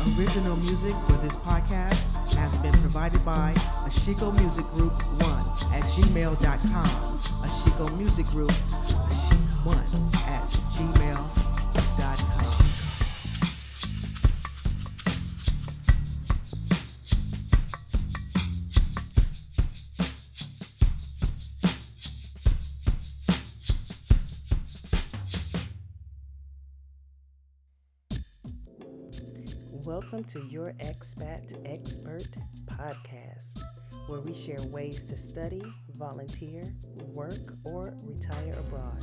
Original music for this podcast has been provided by Ashiko Music Group 1 at gmail.com. Ashiko Music Group 1 at gmail.com. Welcome to your Expat Expert podcast, where we share ways to study, volunteer, work, or retire abroad.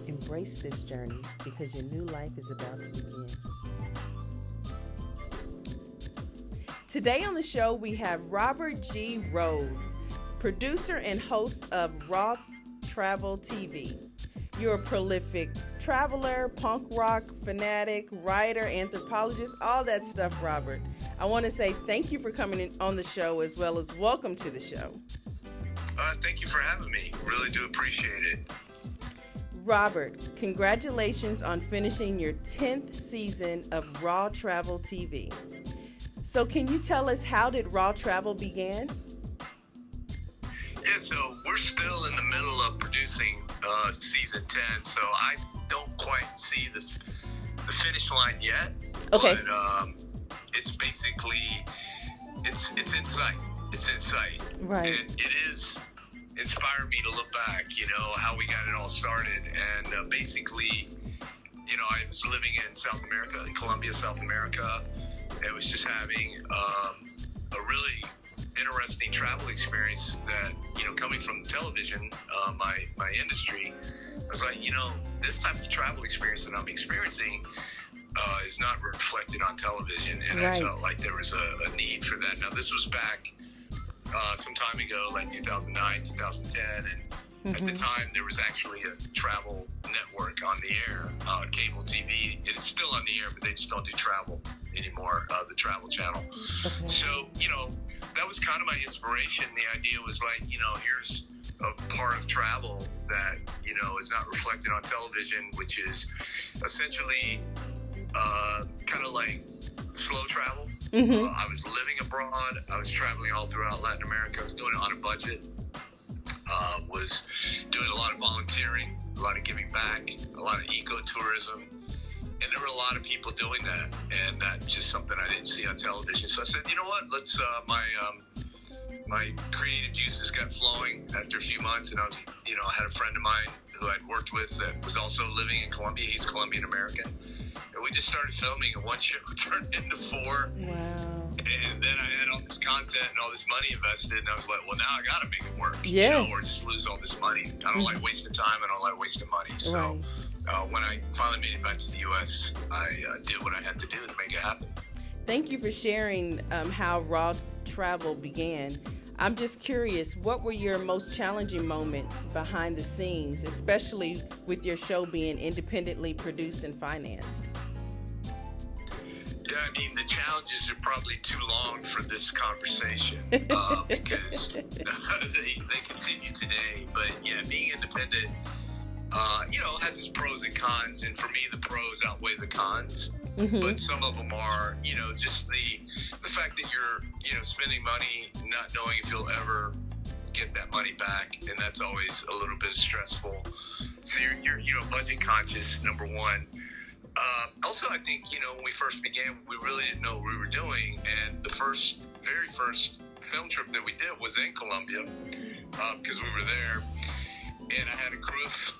Embrace this journey because your new life is about to begin. Today on the show, we have Robert G. Rose, producer and host of Raw Travel TV. You're a prolific traveler, punk rock fanatic, writer, anthropologist, all that stuff, Robert. I want to say thank you for coming in on the show, as well as welcome to the show. Thank you for having me. Really do appreciate it. Robert, congratulations on finishing your 10th season of Raw Travel TV. So can you tell us, how did Raw Travel begin? Yeah, so we're still in the middle of producing season 10, so I don't quite see the finish line yet. Okay. But it's basically, it's in sight. It's in sight. Right. And it is inspired me to look back, how we got it all started. And basically, I was living in South America, in Colombia, South America, and was just having a really interesting travel experience that, coming from television, my industry, I was like, this type of travel experience that I'm experiencing is not reflected on television, and right. I felt like there was a need for that. Now, this was back some time ago, like 2009, 2010, and at the time, there was actually a travel network on the air, cable TV. It's still on the air, but they just don't do travel anymore, the Travel Channel. Okay. So, that was kind of my inspiration. The idea was like, here's a part of travel that, is not reflected on television, which is essentially kind of like slow travel. Mm-hmm. I was living abroad. I was traveling all throughout Latin America. I was doing it on a budget. Was doing a lot of volunteering, a lot of giving back, a lot of ecotourism. And there were a lot of people doing that, and that's just something I didn't see on television. So I said, you know what, let's, my creative juices got flowing after a few months, and I was, I had a friend of mine who I'd worked with that was also living in Colombia. He's Colombian American. And we just started filming, and one show turned into 4. Wow. And then I had all this content and all this money invested, and I was like, well, now I got to make it work, Yes. Or just lose all this money. I don't like wasting time. I don't like wasting money. So Right. when I finally made it back to the U.S., I did what I had to do to make it happen. Thank you for sharing how Raw Travel began. I'm just curious, what were your most challenging moments behind the scenes, especially with your show being independently produced and financed? Yeah, I mean, the challenges are probably too long for this conversation because they continue today. But yeah, being independent, has its pros and cons. And for me, the pros outweigh the cons. Mm-hmm. But some of them are, just the fact that you're, spending money, not knowing if you'll ever get that money back. And that's always a little bit stressful. So you're budget conscious, number one. Also, I think, when we first began, we really didn't know what we were doing. And the very first film trip that we did was in Colombia because we were there. And I had a crew of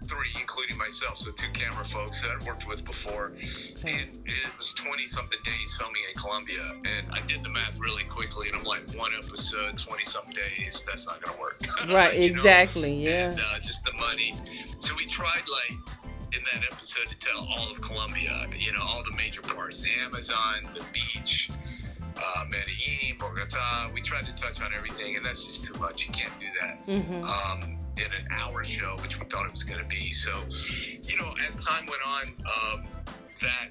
3, including myself, so 2 camera folks that I'd worked with before. And it was 20-something days filming in Colombia. And I did the math really quickly, and I'm like, 1 episode, 20-something days, that's not going to work. Right, exactly, yeah. And just the money. So we tried, in that episode to tell all of Colombia, all the major parts, the Amazon, the beach, Medellin, Bogota. We tried to touch on everything, and that's just too much. You can't do that in an hour show, which we thought it was going to be. So, as time went on, that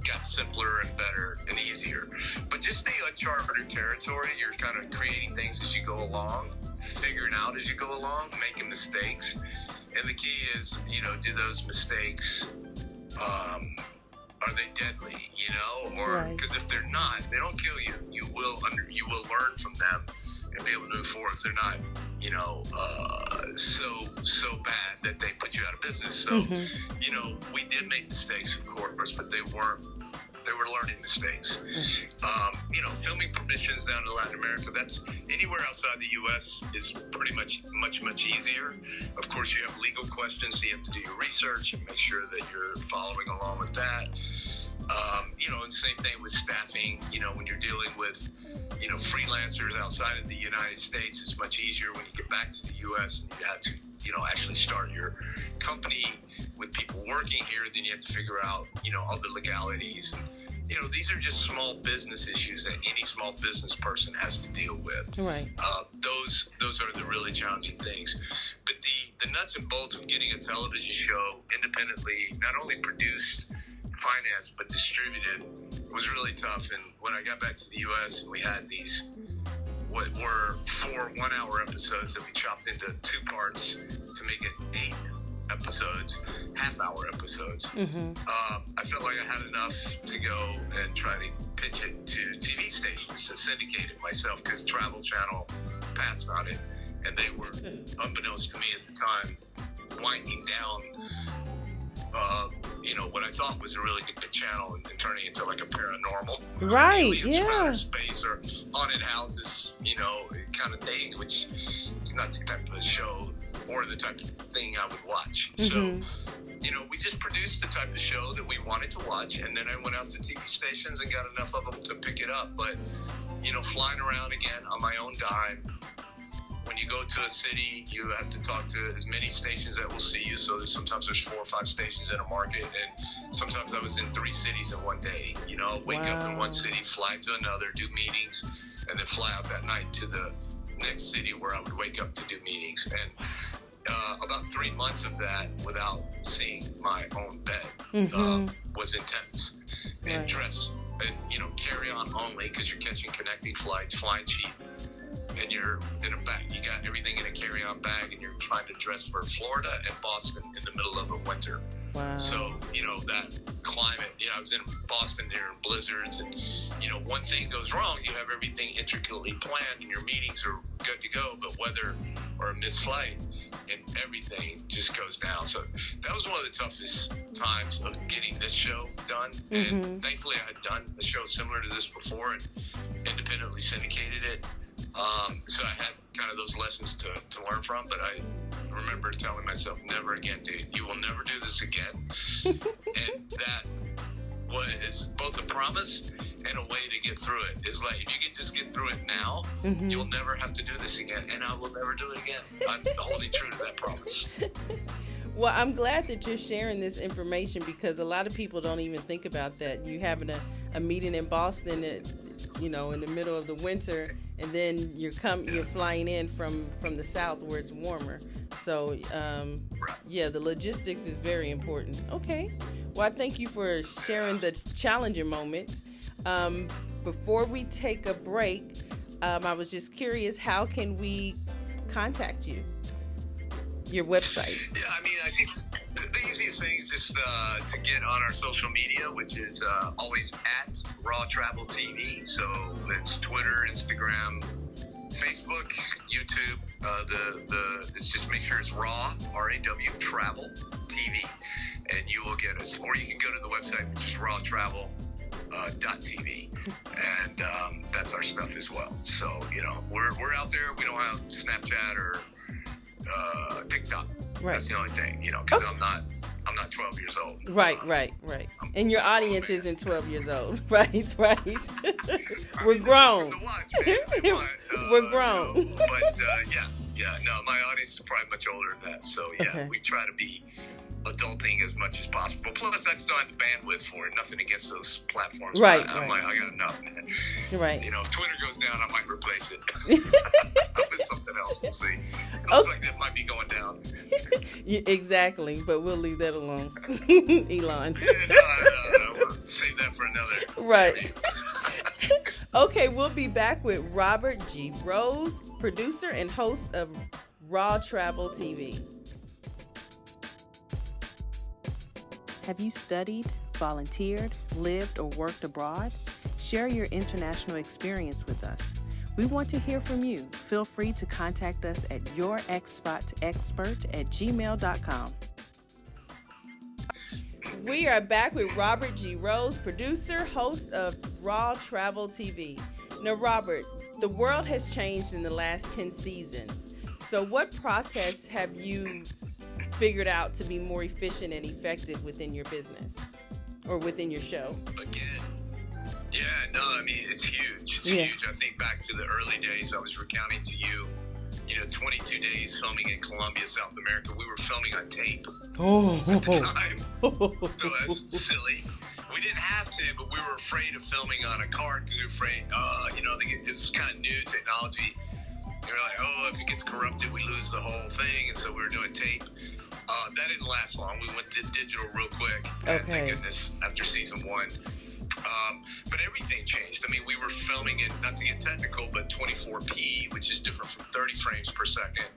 got simpler and better and easier. But just the uncharted territory, you're kind of creating things as you go along, figuring out as you go along, making mistakes. And the key is, do those mistakes, are they deadly, or or because if they're not, they don't kill you. You will learn from them and be able to move forward. If they're not, you know, so bad that they put you out of business. So, you know, we did make mistakes, of course, but they were learning mistakes. You know, filming permissions down to Latin America, that's anywhere outside the U.S. is pretty much much easier. Of course, you have legal questions, so you have to do your research and make sure that you're following along with that. You know, and same thing with staffing. You know, when you're dealing with, you know, freelancers outside of the United States, it's much easier when you get back to the U.S. and you have to, you know, actually start your company with people working here. Then you have to figure out, you know, all the legalities. You know, these are just small business issues that any small business person has to deal with. Right. Those are the really challenging things. But the nuts and bolts of getting a television show independently, not only produced, financed, but distributed, was really tough. And when I got back to the U.S. and we had these, what were 4 one-hour episodes that we chopped into 2 parts to make it 8 episodes, half-hour episodes. I felt like I had enough to go and try to pitch it to TV stations to syndicate it myself, because Travel Channel passed on it, and they were, unbeknownst to me at the time, winding down you know, what I thought was a really good channel and turning into like a paranormal, aliens from outer space or haunted houses, you know, kind of thing, which is not the type of show or the type of thing I would watch. So, you know, we just produced the type of show that we wanted to watch, and then I went out to TV stations and got enough of them to pick it up. But, you know, flying around again on my own dime, when you go to a city, you have to talk to as many stations that will see you. So sometimes there's 4 or 5 stations in a market, and sometimes I was in 3 cities in one day. You know, wake up in one city, fly to another, do meetings, and then fly out that night to the next city where I would wake up to do meetings. And about 3 months of that without seeing my own bed was intense. And dressed, and, you know, carry on only, because you're catching connecting flights, flying cheap. And you're in a bag, you got everything in a carry-on bag, and you're trying to dress for Florida and Boston in the middle of a winter. So, you know, that climate, you know, I was in Boston there in blizzards, and, you know, one thing goes wrong, you have everything intricately planned and your meetings are good to go, but weather or a missed flight and everything just goes down. So that was one of the toughest times of getting this show done. And thankfully I had done a show similar to this before and independently syndicated it. So I had kind of those lessons to learn from, but I remember telling myself, never again, dude, you will never do this again. And that was both a promise and a way to get through it. It's like, if you can just get through it now, you'll never have to do this again, and I will never do it again. I'm holding true to that promise. Well, I'm glad that you're sharing this information, because a lot of people don't even think about that. You having a meeting in Boston at, you know, in the middle of the winter, and then you're flying in from the south where it's warmer. So yeah, the logistics is very important. Okay, well, I thank you for sharing the challenging moments. Before we take a break, I was just curious, how can we contact you? Your website. Yeah, I mean, I think the easiest thing is just to get on our social media, which is always at Raw Travel TV. So it's Twitter, Instagram, Facebook, YouTube. It's just make sure it's Raw, R-A-W, Travel TV, and you will get us. Or you can go to the website, which is rawtravel.tv, and that's our stuff as well. So, you know, we're out there. We don't have Snapchat or TikTok. That's the only thing, you know, because I'm not 12 years old. Right. And your audience isn't 12 years old. Right. We're grown. We're grown. You know, but no, my audience is probably much older than that. So yeah, we try to be adulting as much as possible. Plus, I just don't have the bandwidth for it. Nothing against those platforms. Right. I got enough, man. Right. You know, if Twitter goes down, I might replace it with something else. We'll see. It looks like that might be going down. Exactly, but we'll leave that alone. Elon. No, we'll save that for another. Right. Okay, we'll be back with Robert G. Rose, producer and host of Raw Travel TV. Have you studied, volunteered, lived, or worked abroad? Share your international experience with us. We want to hear from you. Feel free to contact us at yourexpatexpert@gmail.com. We are back with Robert G. Rose, producer, host of Raw Travel TV. Now, Robert, the world has changed in the last 10 seasons. So what process have you figured out to be more efficient and effective within your business or within your show? Again, it's huge. It's huge. I think back to the early days, I was recounting to you, 22 days filming in Colombia, South America. We were filming on tape at the time. So that's silly. We didn't have to, but we were afraid of filming on a card because we were afraid, it's kind of new technology. They were like, if it gets corrupted, we lose the whole thing. And so we were doing tape. That didn't last long. We went to digital real quick. And thank goodness, after season 1. But everything changed. I mean, we were filming it, not to get technical, but 24p, which is different from 30 frames per second.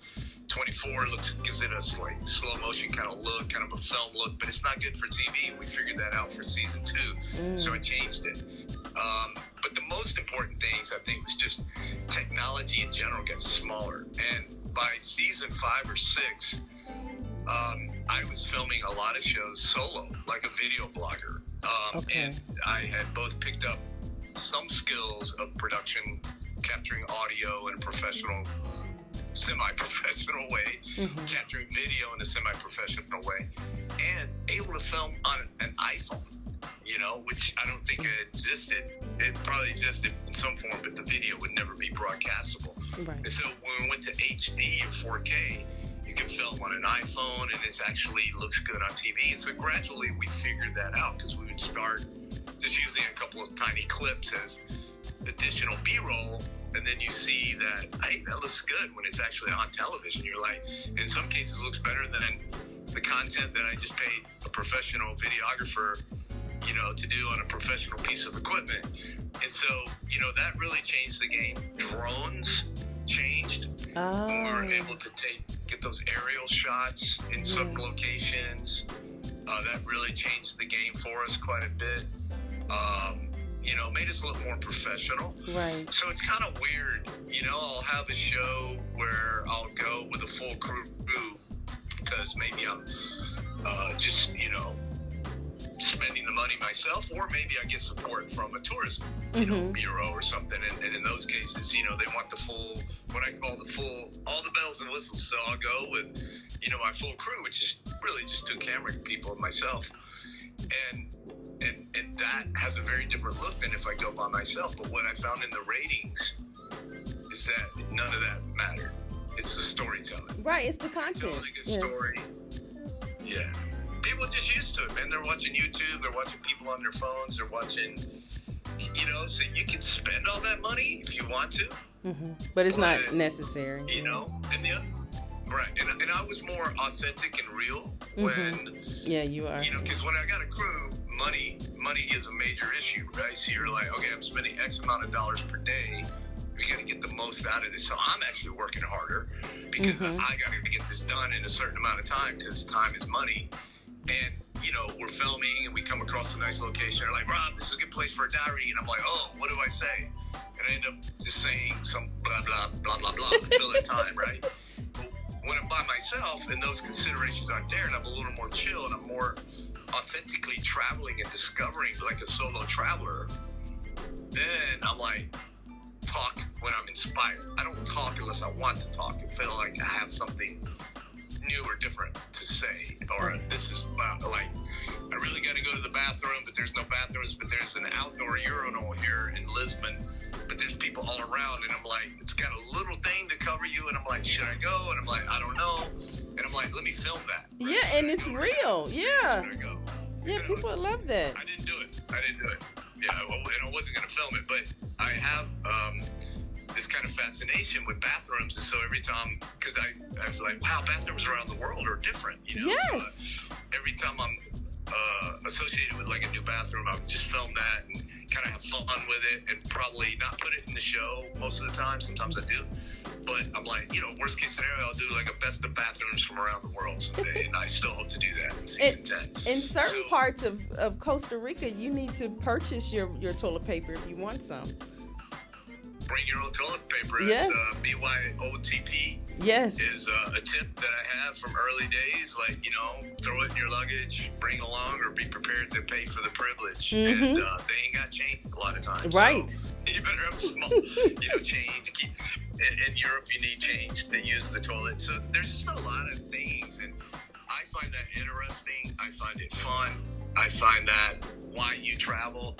24 gives it a slow motion kind of look, kind of a film look, but it's not good for TV. We figured that out for season 2, so I changed it. But the most important things, I think, was just technology in general gets smaller. And by season 5 or 6, I was filming a lot of shows solo, like a video blogger. And I had both picked up some skills of production, capturing audio in a professional, semi-professional way, capturing video in a semi-professional way, and able to film on an iPhone, which I don't think it existed. It probably existed in some form, but the video would never be broadcastable. Right. And so when we went to HD or 4K, you can film on an iPhone, and it actually looks good on TV. And so gradually we figured that out because we would start just using a couple of tiny clips as additional B-roll, and then you see that, hey, that looks good when it's actually on television. You're like, in some cases, it looks better than the content that I just paid a professional videographer, to do on a professional piece of equipment. And so, that really changed the game. Drones changed when we were able to get those aerial shots in some locations. That really changed the game for us quite a bit. Made us look more professional. Right. So it's kind of weird. I'll have a show where I'll go with a full crew because maybe I'm just, spending the money myself, or maybe I get support from a tourism bureau or something. And in those cases, they want the full, what I call all the bells and whistles. So I'll go with, my full crew, which is really just 2 camera people and myself. And that has a very different look than if I go by myself. But what I found in the ratings is that none of that mattered. It's the storytelling. Right, it's the content. Telling a good story. Yeah. People are just used to it, man. They're watching YouTube. They're watching people on their phones. They're watching, so you can spend all that money if you want to. But it's not necessary. Right. And I was more authentic and real when... Yeah, you are. Because when I got a crew, money is a major issue, right? So you're like, okay, I'm spending X amount of dollars per day. We got to get the most out of this. So I'm actually working harder because I got to get this done in a certain amount of time because time is money. And, we're filming and we come across a nice location. They're like, Rob, this is a good place for a diary. And I'm like, what do I say? And I end up just saying some blah, blah, blah, blah, blah to fill in time, right? But when I'm by myself and those considerations aren't there and I'm a little more chill and I'm more authentically traveling and discovering like a solo traveler, then I'm like, talk when I'm inspired. I don't talk unless I want to talk and feel like I have something new or different to say, or this is like, I really got to go to the bathroom, but there's no bathrooms, but there's an outdoor urinal here in Lisbon, but there's people all around, and I'm like, it's got a little thing to cover you, and I'm like, should I go? And I'm like, I don't know, and I'm like, let me film that. Right? Yeah, and it's real. Yeah. Should I go? Yeah, people love that. I didn't do it. Yeah, and I wasn't going to film it, but I have this kind of fascination with bathrooms, and so every time, because I was like, wow, bathrooms around the world are different, Yes. So every time I'm associated with like a new bathroom, I would just film that and kind of have fun with it, and probably not put it in the show most of the time. Sometimes I do, But I'm like, worst case scenario, I'll do like a best of bathrooms from around the world someday, and I still hope to do that in season 10. In certain parts of Costa Rica, you need to purchase your toilet paper if you want some. Bring your own toilet paper. Yes. BYOTP. Yes. Is a tip that I have from early days. Like, throw it in your luggage, bring along, or be prepared to pay for the privilege. Mm-hmm. And they ain't got change a lot of times. Right. So you better have small, change. In Europe, you need change to use the toilet. So there's just a lot of things. And I find that interesting. I find it fun. I find that why you travel.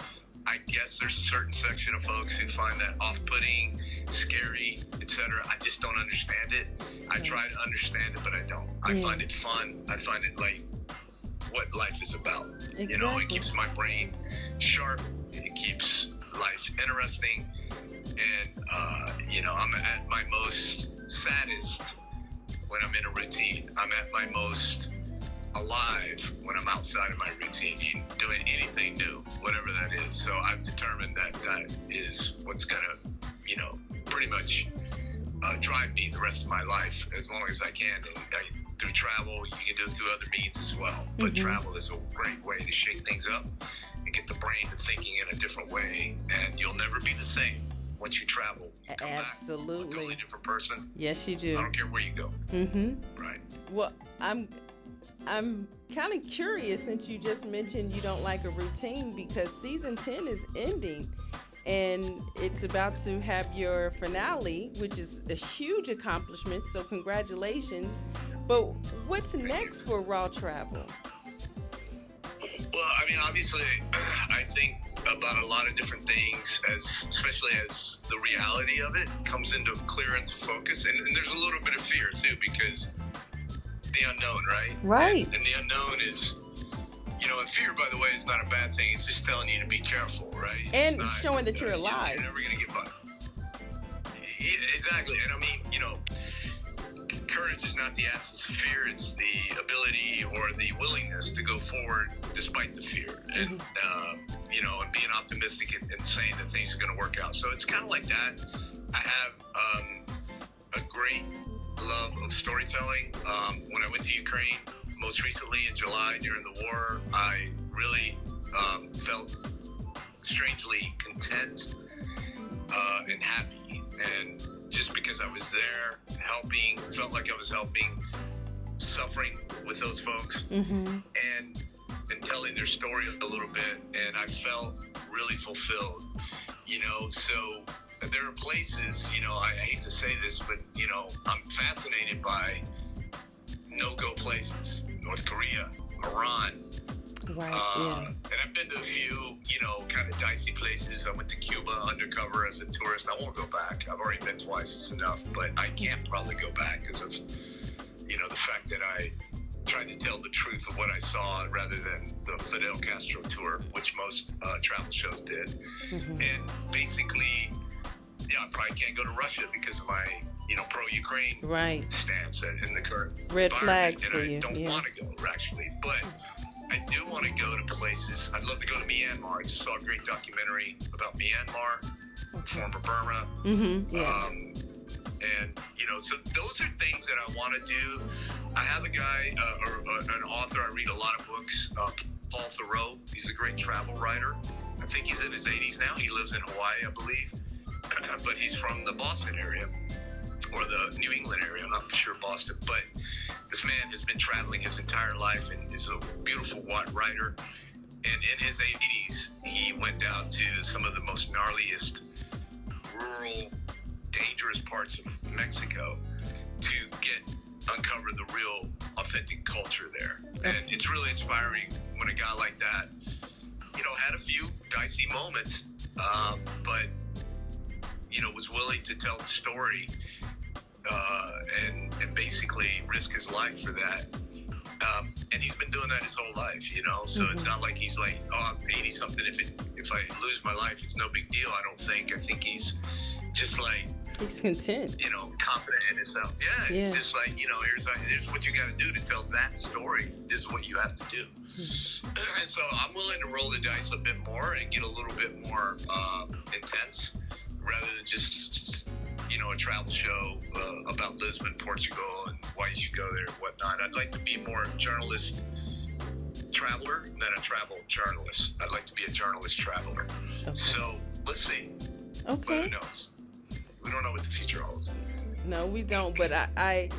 I guess there's a certain section of folks who find that off-putting, scary, etc. I just don't understand it. I try to understand it, but I don't. I find it fun. I find it like what life is about. Exactly. It keeps my brain sharp. It keeps life interesting. And, I'm at my most saddest when I'm in a routine. I'm at my most alive when I'm outside of my routine, doing anything new, whatever that is. So I've determined that is what's going to, pretty much drive me the rest of my life as long as I can. And through travel, you can do it through other means as well. But travel is a great way to shake things up and get the brain to thinking in a different way. And you'll never be the same once you travel. You come Absolutely. back a totally different person. Yes, you do. I don't care where you go. Right. Well, I'm kind of curious, since you just mentioned you don't like a routine, because season 10 is ending and it's about to have your finale, which is a huge accomplishment. So congratulations. But what's next for Raw Travel? Well, obviously, I think about a lot of different things, especially as the reality of it comes clear into focus. And there's a little bit of fear too, because the unknown, right? Right. And the unknown is, and fear, by the way, is not a bad thing. It's just telling you to be careful, right? And showing that you're alive. You're never going to get by. Exactly. And courage is not the absence of fear. It's the ability or the willingness to go forward despite the fear. And, and being optimistic and saying that things are going to work out. So it's kind of like that. I have a great love of storytelling. When I went to Ukraine most recently in July during the war, I really felt strangely content and happy. And just because I was there helping, felt like I was helping, suffering with those folks and telling their story a little bit, and I felt really fulfilled, so there are places, I hate to say this, but, I'm fascinated by no-go places. North Korea, Iran. Right, And I've been to a few, kind of dicey places. I went to Cuba undercover as a tourist. I won't go back. I've already been twice. It's enough. But I can't probably go back because of, the fact that I tried to tell the truth of what I saw rather than the Fidel Castro tour, which most travel shows did. And basically, I probably can't go to Russia because of my, pro-Ukraine stance in the current red flags for and you. I don't want to go, actually. But I do want to go to places. I'd love to go to Myanmar. I just saw a great documentary about Myanmar, former Burma. And, so those are things that I want to do. I have a guy, or an author, I read a lot of books, Paul Thoreau. He's a great travel writer. I think he's in his 80s now. He lives in Hawaii, I believe. But he's from the Boston area, or the New England area. I'm not sure Boston. But this man has been traveling his entire life and is a beautiful writer. And in his 80s, he went down to some of the most gnarliest rural, dangerous parts of Mexico to uncover the real, authentic culture there. And it's really inspiring when a guy like that, had a few dicey moments, but, was willing to tell the story and basically risk his life for that. And he's been doing that his whole life, so it's not like he's like, oh, I'm 80 something. If I lose my life, it's no big deal. I think he's just like, he's content, confident in himself. Yeah. It's just like, here's what you got to do to tell that story. This is what you have to do. And so I'm willing to roll the dice a bit more and get a little bit more intense rather than just, a a travel show about Lisbon, Portugal, and why you should go there and whatnot. I'd like to be more a journalist traveler than a travel journalist. I'd like to be a journalist traveler. Okay. So let's see. Okay. But who knows? We don't know what the future holds. No, we don't. But I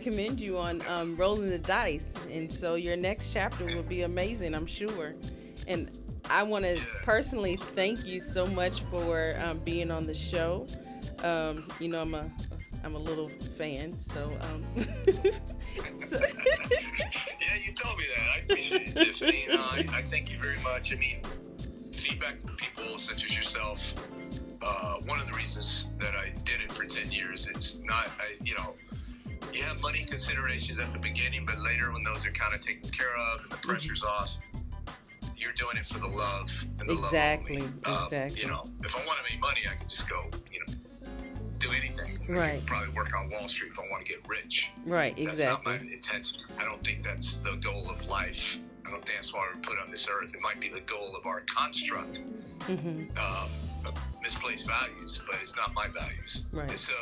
commend you on rolling the dice, and so your next chapter will be amazing, I'm sure. And I want to personally thank you so much for being on the show. You know, I'm a little fan, so. So yeah, you told me that. I appreciate it, Tiffany. I thank you very much. I mean, feedback from people such as yourself. One of the reasons that I did it for 10 years, it's not, you have money considerations at the beginning, but later when those are kind of taken care of and the pressure's off, you're doing it for the love and the exactly, love. Exactly. If I want to make money, I can just go, do anything. Right. I can probably work on Wall Street if I want to get rich. Right, That's exactly. not my intention. I don't think that's the goal of life. I don't think that's why we're put on this earth. It might be the goal of our construct, of misplaced values, but it's not my values. Right. And so,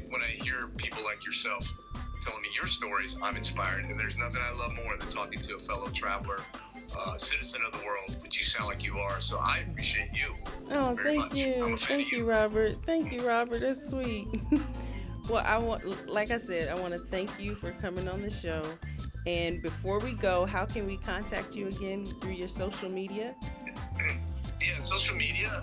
when I hear people like yourself telling me your stories, I'm inspired. And there's nothing I love more than talking to a fellow traveler, citizen of the world, which you sound like you are. So I appreciate you. Oh, very thank much. you. I'm a fan Thank of you, Robert. Thank you, Robert. That's sweet. Well, like I said, I want to thank you for coming on the show. And before we go, how can we contact you again through your social media? Yeah, social media,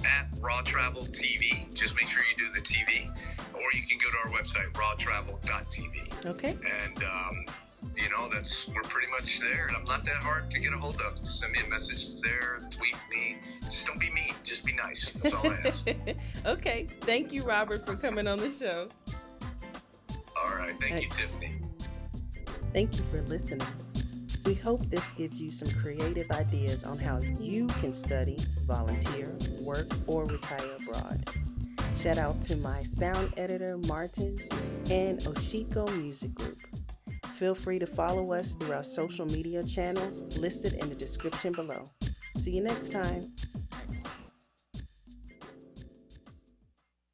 at Raw Travel TV. Just make sure you do the TV. Or you can go to our website, rawtravel.tv. Okay. And, we're pretty much there. And I'm not that hard to get a hold of. Just send me a message there, tweet me. Just don't be mean. Just be nice. That's all I ask. Okay. Thank you, Robert, for coming on the show. All right. Thank you, Tiffany. Thank you for listening. We hope this gives you some creative ideas on how you can study, volunteer, work, or retire abroad. Shout out to my sound editor, Martin, and Ashiko Music Group. Feel free to follow us through our social media channels listed in the description below. See you next time.